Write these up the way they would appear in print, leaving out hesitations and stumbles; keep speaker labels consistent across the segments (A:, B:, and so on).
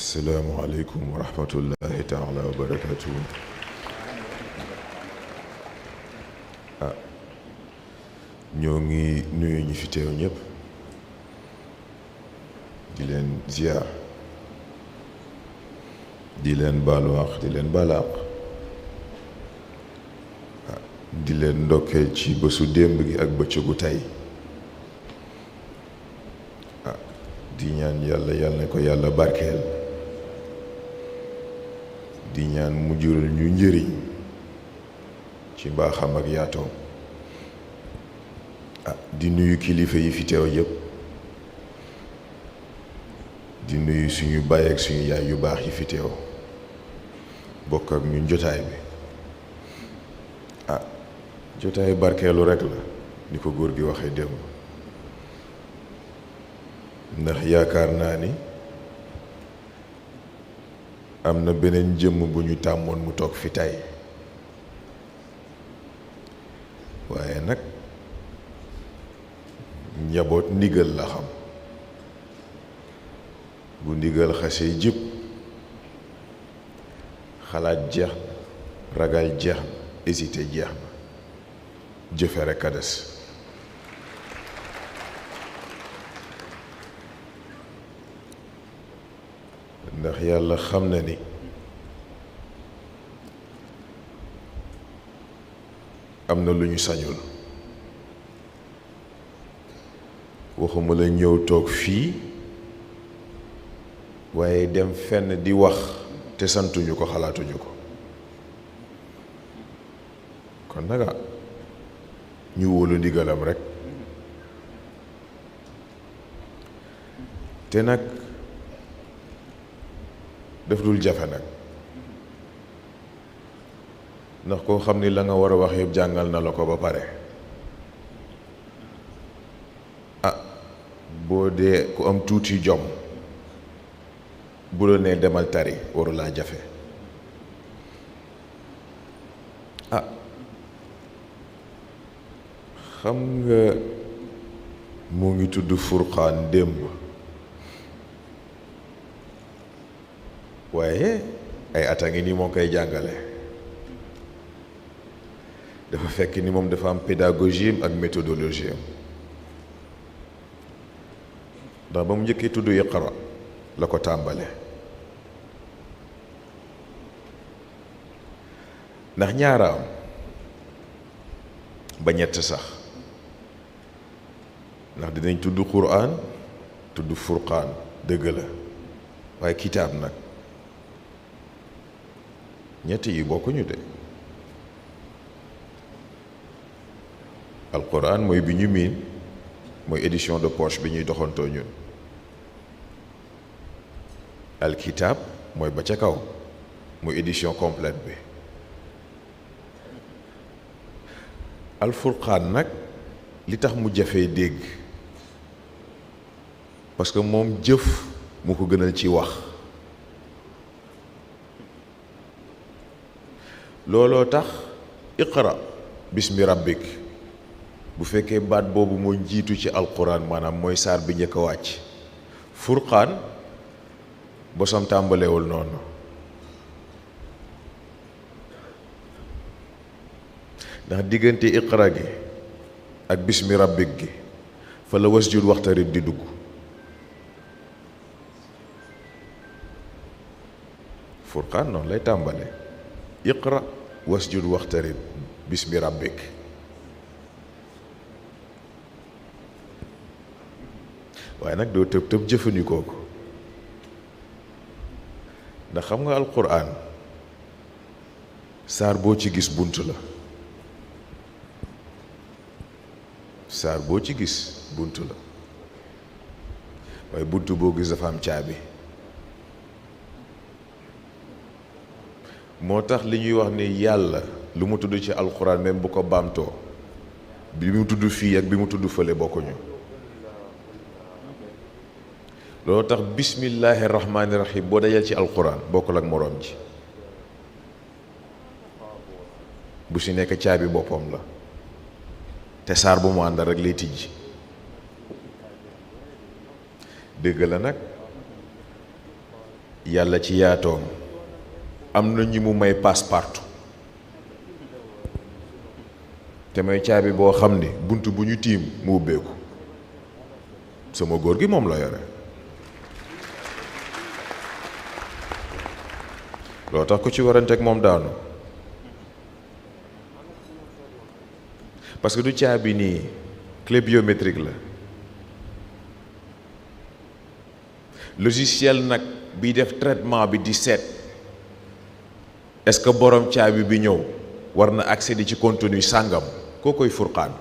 A: asalaamualeykum wa rahmatullahi taala wa barakatuhu. ñoo ngi nuyu ñi fi teew ñëpp di leen ziar di leen baalu àq di leen baal àq di leen ndokkeel ci bésu démb gi ak bëccëgu tey di ñaan yàlla na ko yàlla barkeel di ñaan mu jural ñu njëriñ ci mbaaxam ak yaatoom di nuyu kilifa yi fi teew yëpp di nuyu suñu baay ak suñu yaay yu baax yi fi teew bokk ak ñun jotaay bi jotaay barkeelu rekk la ni ko góor gi waxee démb ndax yaakaar naa ni am na beneen jëmm bu ñu tàmmoon mu toog fi tey waaye nag njaboot ndigal la xam bu ndigal xasee jëpp xalaat jeex ragal jeex na hésité jeex na jëfe rekk a des ndax yàlla xam na ni am na lu ñu sañul waxuma la ñëw toog fii waaye dem fenn di wax te santuñu ko xalaatuñu ko kon nag ñu wóolu ndigalam rekk te nag def dul jafe nag ndax koo xam ni la nga war a wax yëpp jàngal na la ko ba pare boo dee ku am tuuti jom bu la nee demal tari waru laa jafe xam nga mu ngi tudd Furqaan démb waaye ay at a ngi nii moo koy jàngale dafa fekk ni moom dafa am pédagogie ak méthodologie ndax ba mu njëkkee tudd Iqra la ko tàmbale ndax ñaaraam ba ñett sax ndax dinañ tudd Qur'an tudd Furqaan dëgg la waaye kitaab nag ñett yi bokkuñu de alquran mooy bi ñu miin mooy édition de poche bi ñuy doxantoo ñun alkitab mooy ba ca kaw muy édition complète bi alfurqaan nag li tax mu jafee dégg parce que moom jëf mu ko gënal ci wax looloo tax iqra bismi rabbik bu fekkee baat boobu moo jiitu ci alquran maanaam mooy saar bi njëkk a wàcc furqaan bosam tàmbalewul noonu ndax diggante iqra gi ak bismi rabbik gi fa la wasjud waxtarib di dugg furqaan noonu lay tàmbale iqra wasjud waxtarib bismi rabbik waaye nag doo tëb tëb jëfandikoo ko ndax xam nga alquran saar boo ci gis bunt la saar boo ci gis bunt la waaye bunt boo gis dafa am caabi moo tax li ñuy wax ni yàlla lu mu tudd ci alquran même bu ko baamtoo bi mu tudd fii ak bi mu tudd fële bokkuñu loolu tax bismillahi rahmaani rahim boo dajal ci alquran bokkul ak moroom ji bu si nekk caabi boppam la te saar bu mu àndal rek lay tijji dëgg la nag yàlla ci yaatoom am na ñi mu may passe-partout te may caabi boo xam ne bunt bu ñu tiim mu ubbeeku sama góor gi moom la yore loo tax ku ci waranteeg moom daanu parce que du caabi nii clé biométrique la logiciel nag bi def traitement bi di seet est-ce que borom caabi bi ñëw war na accéder ci contenu sàngam koo koy furqaan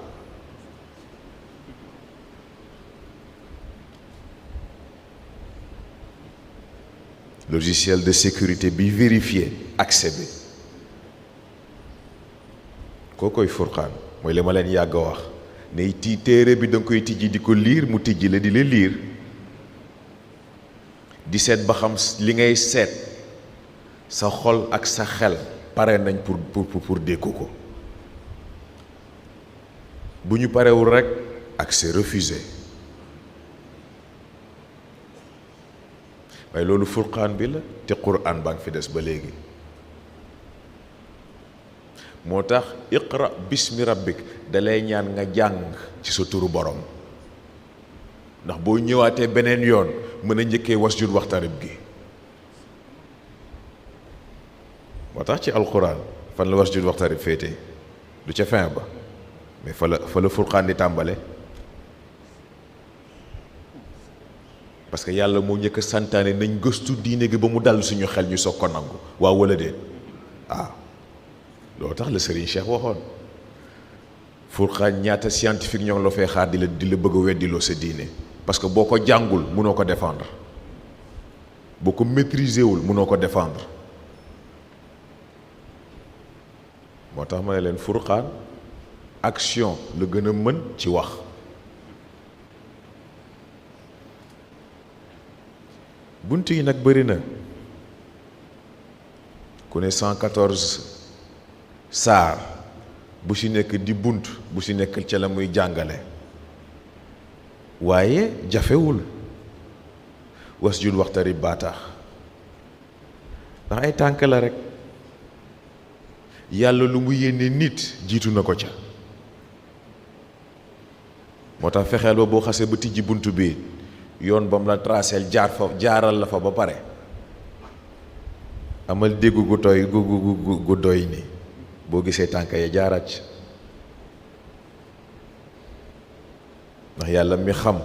A: logiciel de sécurité bi vérifier accès bi koo koy furqaan mooy li ma leen yàgg a wax ne téere bi da nga koy tijji di ko liir mu tijji la di la liir di seet ba xam li ngay seet sa xol ak sa xel pare nañ pour dékku ko bu ñu parewul rekk accès refusé waaye loolu furqaan bi la te quraan baa ngi fi des ba léegi moo tax iqra bismi rabbik dalay ñaan nga jàng ci sa turu borom ndax boo ñëwaatee beneen yoon mën a njëkkee wasjud waxtarib gi moo tax ci alquran fan la wasjud waxtarib féete du ca fin ba mais fa la furqaan di tàmbale parce que yàlla moo njëkk a santaane nañ gëstu diine gi ba mu dal suñu xel ñu soog ko nangu waaw wala déet waaw loolu tax la Serigne Cheikh waxoon furqaan ñaata scientifique ñoo ngi la fay xaar di la bëgg a weddiloo sa diine parce que boo ko jàngul mënoo ko défendre boo ko maîtriser wul mënoo ko défendre moo tax ma ne leen furqaan action la gën a mën ci wax bunt yi nag bëri na ku ne 114 saar bu ci nekk di bunt bu ci nekk ca la muy jàngale waaye jafewul wasjud waxtarib baa tax ndax ay tànk la rekk yàlla lu mu yéene nit jiitu na ko ca moo tax fexeel ba boo xasee ba tijji bunt bi yoon ba mu la traceel jaaral la fa ba pare amal déggu gu tooy gu doy ni boo gisee tànk ya jaaraat ci ndax yàlla mi xam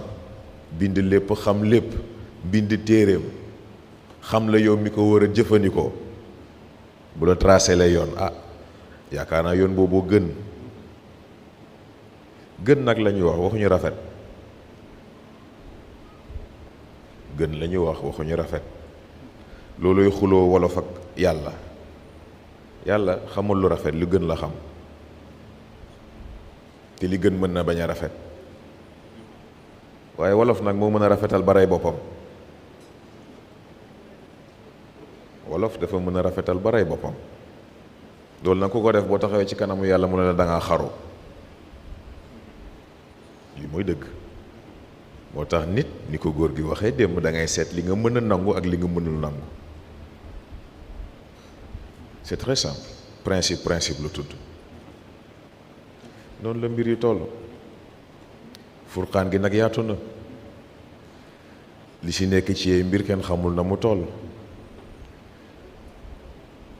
A: bind lépp xam lépp bind téeréem xam la yow mi ko war a jëfandikoo bu la tracé la yoon yaakaar naa yoon boobu gën nag la ñuy wax waxuñu rafet gën la ñuy wax waxuñu rafet looluy xuloo wolof ak yàlla xamul lu rafet lu gën la xam te li gën mën na bañ a rafet waaye wolof nag moo mën a rafetal ba rey boppam wolof dafa mën a rafetal ba rey boppam loolu nag ku ko def boo taxawee ci kanamu yàlla mu ne la dangaa xaru lii mooy dëgg moo tax nit ni ko góor gi waxee démb da ngay seet li nga mën a nangu ak li nga mënul nangu c'est très simple principe lu tudd noonu la mbir yi toll furqaan gi nag yaatu na li ci nekk ci mbir kenn xamul na mu toll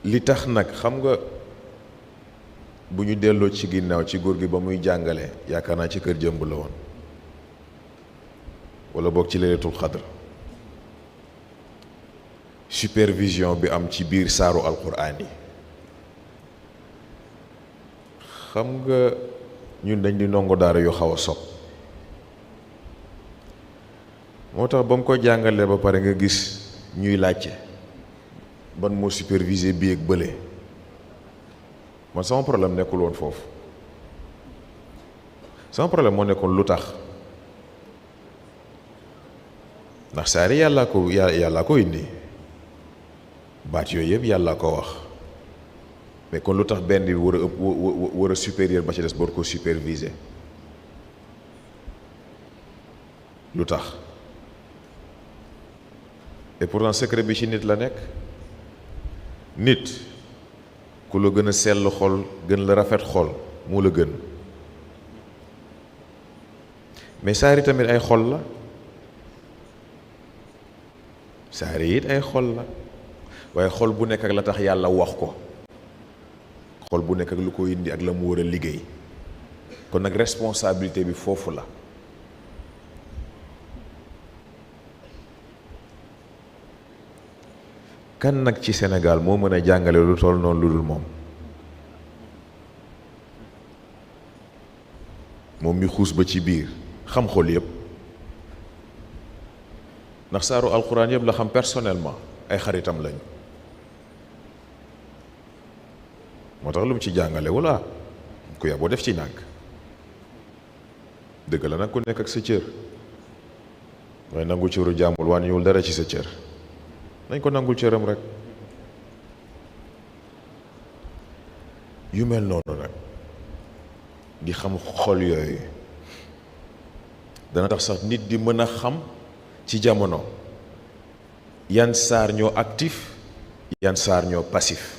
A: li tax nag xam nga bu ñu delloo ci ginnaaw ci góor gi ba muy jàngale yaakaar naa ci kër jëmb la woon wala boog ci laylatul xadr supervision bi am ci biir saaru alquraan yi xam nga ñun dañ di ndongo daara yu xaw a sob moo tax ba mu ko jàngalee ba pare nga gis ñuy laajte ban moo superviser bii ak bële man sama problème nekkul woon foofu sama problème moo nekkoon lu tax ndax saari yàllaa ko indi baat yooyu yëpp yàllaa ko wax mais kon lu tax benn bi war a supérieur ba ci des war ko superviser lu tax et pourtant secret bi ci nit la nekk. nit ku la gën a sell xol gën la rafet xol moo la gën, mais saari tamit ay xol la, saari it ay xol la, waaye xol bu nekk ak la tax yàlla wax ko, xol bu nekk ak lu ko indi ak la mu war a liggéey. kon nag responsabilité bi foofu la. kan nag ci Sénégal moo mën a jàngale lu toll noonu lu dul moom, moom mi xuus ba ci biir xam xol yëpp, ndax saaru alxuraan yëpp la xam personnellement, ay xaritam lañu. moo tax lu mu ci jàngale walla ku yaboo def ci nànk. dëgg la nag ku nekk ak sa cër, waaye nangu cëru jàmbul waan ñëwul dara ci sa cër, nañ ko nangul cëram rek. yu mel noonu nag di xam xol yooyu dana tax sax nit di mën a xam ci jamono yan saar ñoo actif yan saar ñoo passif.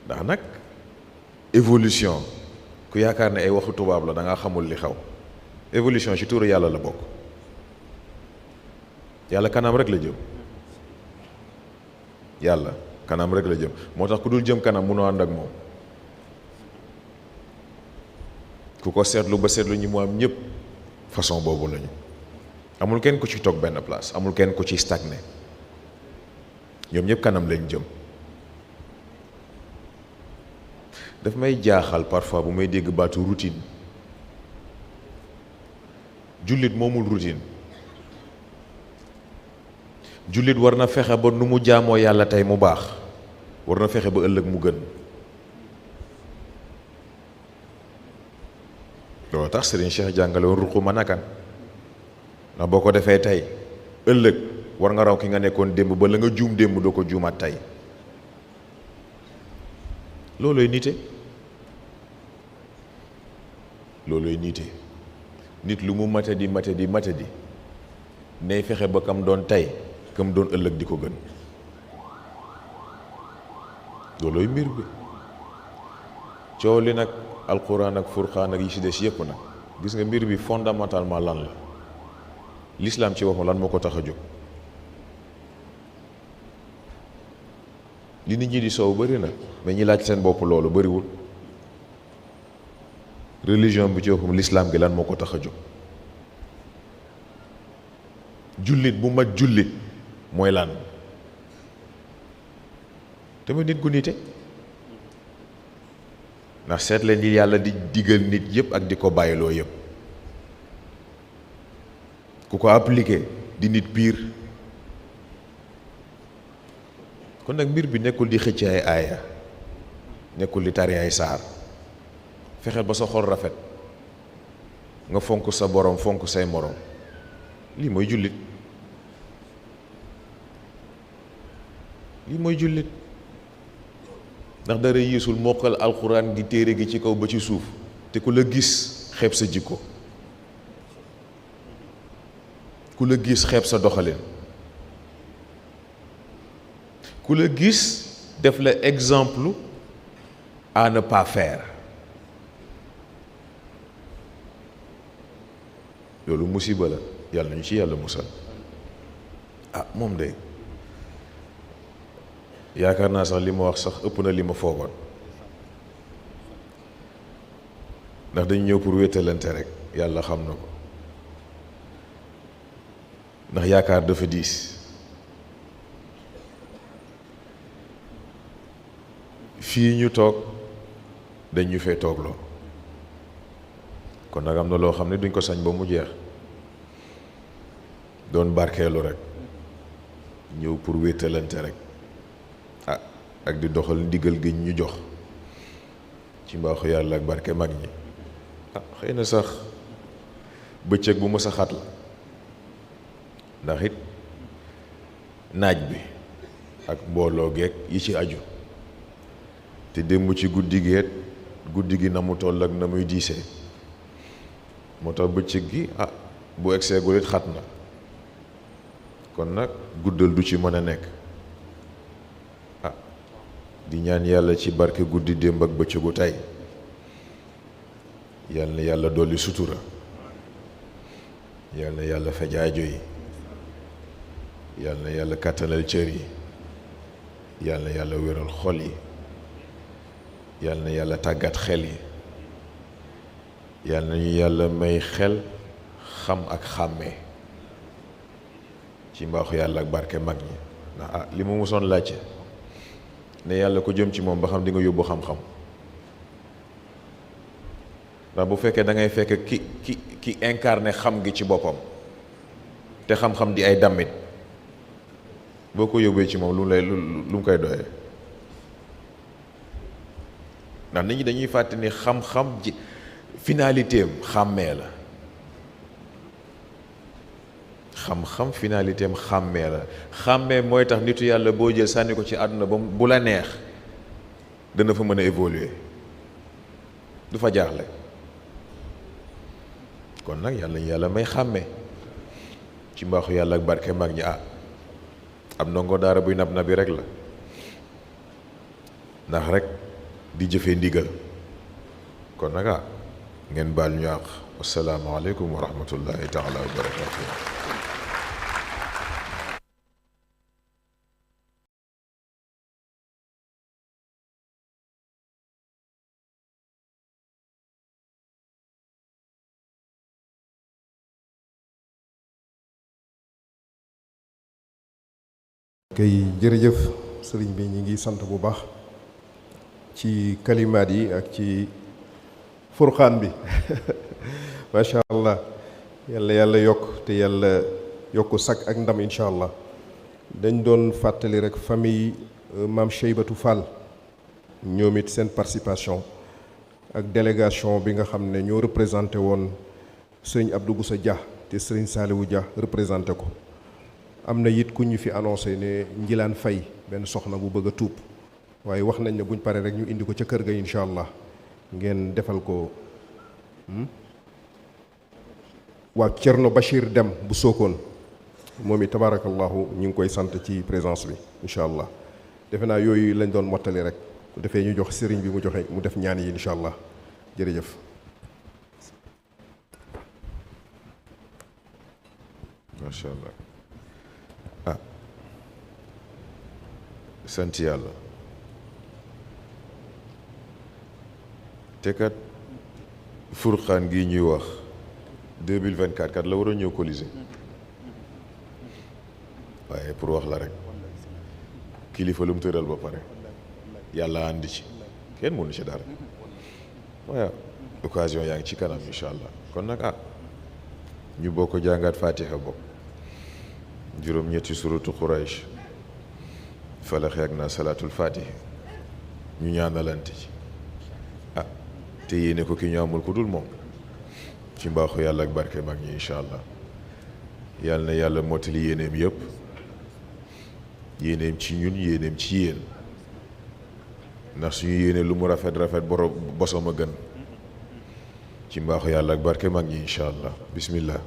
A: ndax nag évolution ku yaakaar ne ay waxu tubaab la da nga xamul li xew. évolution ci tuuru yàlla la bokk. yàlla kanam rek la jëm, yàlla kanam rek la jëm. moo tax ku dul jëm kanam munoo ànd ak moom. ku ko seetlu ba seetlu ñi mu am ñëpp façon boobu lañu. amul kenn ku ci toog benn place, amul kenn ku ci stagné, ñoom ñëpp kanam lañ jëm. daf may jaaxal parfois bu may dégg baatu routine. jullit moomul routine. jullit war na fexe ba nu mu jaamoo yàlla tey mu baax, war na fexe ba ëllëg mu gën. loolu tax Serigne Cheikh jàngale woon ruqu manakan, ndax boo ko defee tey ëllëg war nga raw ki nga nekkoon démb ba la nga juum démb doo ko juumaat tey. loolooy nite, loolooy nite. nit lu mu matadi matadi matadi nay fexe ba kam doon tey kam doon ëllëg di ko gën. loolooy mbir bi. coow li nag alquran ak furqaan ak yi ci des yépp nag gis nga mbir bi fondamentalement lan la. l'islam ci boppam lan moo ko tax a jóg. li nit ñi di soow bëri na mais ñi laaj seen bopp loolu bëriwul. religion bi ci boppam l'islam gi lan moo ko tax a jóg. jullit bu mat jullit mooy lan. dama nit gu nite. ndax seet leen yi yàlla di digal nit yëpp ak di ko bàyyiloo yëpp. ku ko appliqué di nit pire. kon nag mbir bi nekkul di xëcc ay aaya, nekkul di tari ay saar. fexeel ba sa xol rafet, nga fonk sa borom fonk say morom. lii mooy jullit. lii mooy jullit. ndax dara yiisul mokkal alxuraan di téere gi ci kaw ba ci suuf te ku la gis xeeb sa jikko, ku la gis xeeb sa doxalin, ku la gis def la exemple à ne pas faire. loolu musiba la, yàlla nañu ci yàlla musal. moom de yaakaar naa sax li ma wax sax ëpp na li ma foogoon, ndax dañu ñëw pour wéetalante rek, yàlla xam na ko. ndax yaakaar dafa diis. fii ñu toog dañ ñu fee toogloo, kon nag am na loo xam ne duñ ko sañ ba mu jeex. doon barkeelu rek, ñëw pour wéetalante rek, ak di doxal ndigal gi ñu jox ci mbaaxu yàlla ak barke mag ñi. xëy na sax bëccëg bu mës a xat la, ndax it naaj bi ak mbooloo geeg yi ci aju, te démb ci guddi gi na mu toll ak na muy diisee. moo tax bëccëg gi bu egseegul it xat na, kon nag guddal du ci mën a nekk di ñaan yàlla ci barke guddi démb ak bëccëgu tey yal na yàlla dolli sutura yal na yàlla faj aajo yi yal na yàlla kàttanal cër yi yal na yàlla wéral xol yi yal na yàlla tàggat xel yi yal nañu yàlla may xel xam ak xàmmee ci mbaaxu yàlla ak barke mag ñi ndax li mu musoon laajte ne yàlla ko jëm ci moom ba xam di nga yóbbu xam-xam ndax bu fekkee da ngay fekk ki incarné xam gi ci boppam te xam-xam di ay dammit boo ko yóbbee ci moom lu mu koy doyee ndax nit ñi dañuy fàtte ni xam-xam ji finalité am xàmmee la xam-xam finalité am xàmmee la xàmmee mooy tax nitu yàlla boo jël sànni ko ci àdduna ba bu la neex dana fa mën a évoluer du fa jaaxle kon nag yàlla ñu yàlla may xàmmee ci mbaaxu yàlla ak barke mag ñi am ndongo daara buy nab nabi rek la ndax rek di jëfee ndigal kon nag ngeen baal ñu àq wasalaamaaleykum wa rahmatullahi taala wa barakatuh
B: kay jërëjëf sëriñ bi ñi ngi sant bu baax ci kalimaat yi ak ci furqaan bi macha allah yàlla yokk te yàlla yokk sakk ak ndam incha allah dañ doon fàttali rek famille maam Cheybatu Fall ñoom it seen participation ak délégation bi nga xam ne ñoo représenté woon sëriñ Abdou Boussa Dia te sëriñ Saliou Dia représenté ko am na it ku ñu fi annoncé ne Njilaan Fay benn soxna bu bëgg a tuub waaye wax nañ ne buñ paree rek ñu indi ko ca kër ga incha allah ngeen defal ko waaw Cerno Bachir Dem bu Sokone moom it tabaarakallahu ñu ngi koy sant ci présence bi incha allah defe naa yooyu lañ doon mottali rek bu defee ñu jox sëriñ bi mu def ñaan yi incha allah jërëjëf.
A: macha allah sant yàlla te kat furqaan gi ñuy wax 2024 kat la war a ñëw Colisée waaye pour wax la rek kilifa lu mu tëral ba pare yàlla àndi ci kenn mënu ci dara waaye occasion yaa ngi ci kanam incha allah kon nag ñu bokk jàngaat fatiha bokk juróom-ñetti suratu Quraysh falax ak naa salaatul fatiha ñu ñaanalante ci te yéene ko ki ñu amul ku dul moom ci mbaaxu yàlla ak barke mag ñi incha allah yàlla na yàlla mottali yéeneem yëpp yéeneem ci ñun yéeneem ci yéen ndax suñu yéene lu mu rafet rafet borom bosom a gën ci mbaaxu yàlla ak barke mag ñi incha allah bismillah